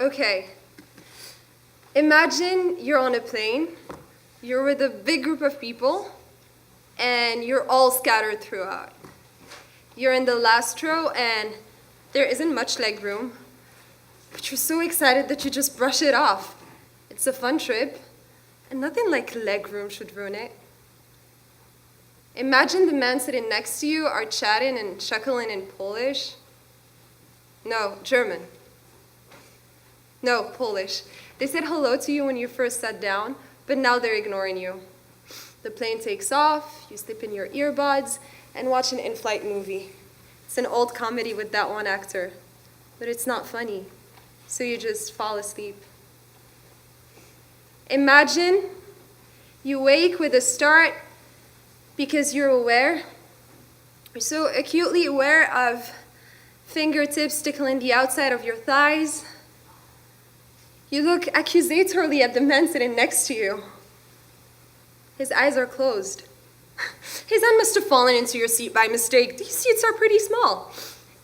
Okay. Imagine you're on a plane, you're with a big group of people, and you're all scattered throughout. You're in the last row, and there isn't much leg room, but you're so excited that you just brush it off. It's a fun trip, and nothing like leg room should ruin it. Imagine the men sitting next to you are chatting and chuckling in Polish. No, German. No, Polish. They said hello to you when you first sat down, but now they're ignoring you. The plane takes off, you slip in your earbuds, and watch an in-flight movie. It's an old comedy with that one actor, but it's not funny, so you just fall asleep. Imagine you wake with a start because you're so acutely aware of fingertips tickling the outside of your thighs. You look accusatorily at the man sitting next to you. His eyes are closed. His hand must have fallen into your seat by mistake. These seats are pretty small.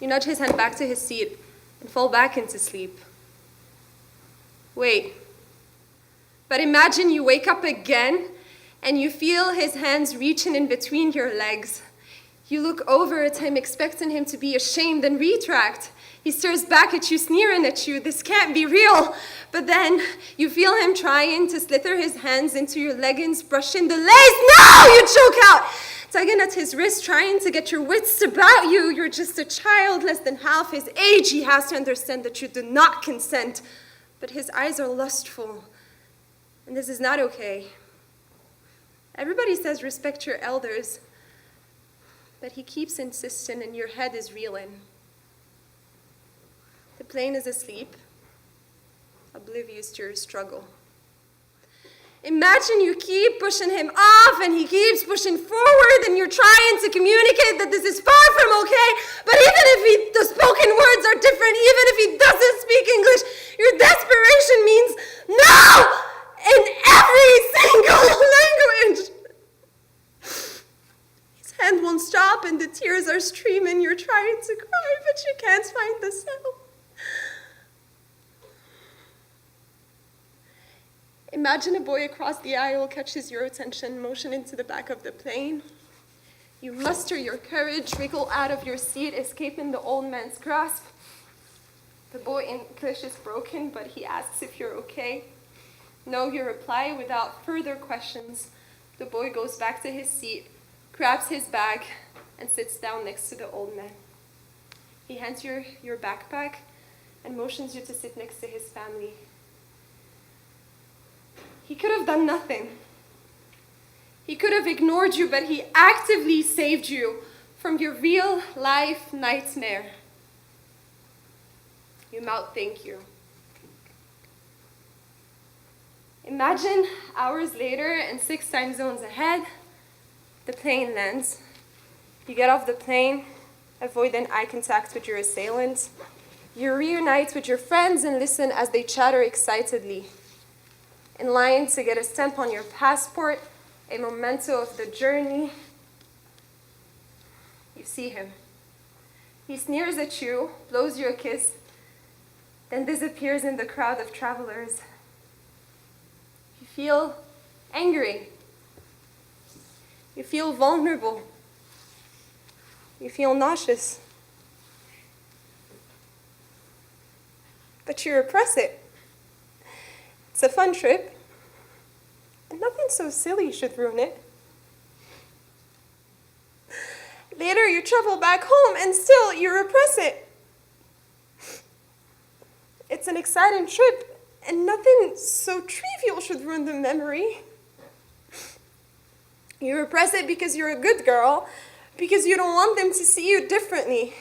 You nudge his hand back to his seat and fall back into sleep. Wait. But imagine you wake up again and you feel his hands reaching in between your legs. You look over at him, expecting him to be ashamed and retract. He stares back at you, sneering at you. This can't be real. But then you feel him trying to slither his hands into your leggings, brushing the lace. No! You choke out, tugging at his wrist, trying to get your wits about you. You're just a child, less than half his age. He has to understand that you do not consent. But his eyes are lustful, and this is not okay. Everybody says respect your elders, but he keeps insisting and your head is reeling. The plane is asleep, oblivious to your struggle. Imagine you keep pushing him off and he keeps pushing forward and you're trying to communicate that this is far from okay, but even if the spoken words are different, even if he doesn't speak English, your desperation means no in every single language. His hand won't stop and the tears are streaming. You're trying to cry, but you can't find the sound. Imagine a boy across the aisle catches your attention, motioning to the back of the plane. You muster your courage, wriggle out of your seat, escaping the old man's grasp. The boy English is broken, but he asks if you're okay. No, you reply without further questions. The boy goes back to his seat, grabs his bag, and sits down next to the old man. He hands you your backpack and motions you to sit next to his family. He could have done nothing. He could have ignored you, but he actively saved you from your real-life nightmare. You mouth thank you. Imagine hours later and 6 time zones ahead, the plane lands. You get off the plane, avoiding eye contact with your assailant. You reunite with your friends and listen as they chatter excitedly. In line to get a stamp on your passport, a memento of the journey. You see him. He sneers at you, blows you a kiss, then disappears in the crowd of travelers. You feel angry. You feel vulnerable. You feel nauseous. But you repress it. It's a fun trip, and nothing so silly should ruin it. Later, you travel back home, and still you repress it. It's an exciting trip, and nothing so trivial should ruin the memory. You repress it because you're a good girl, because you don't want them to see you differently.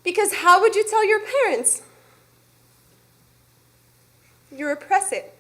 Because how would you tell your parents? You repress it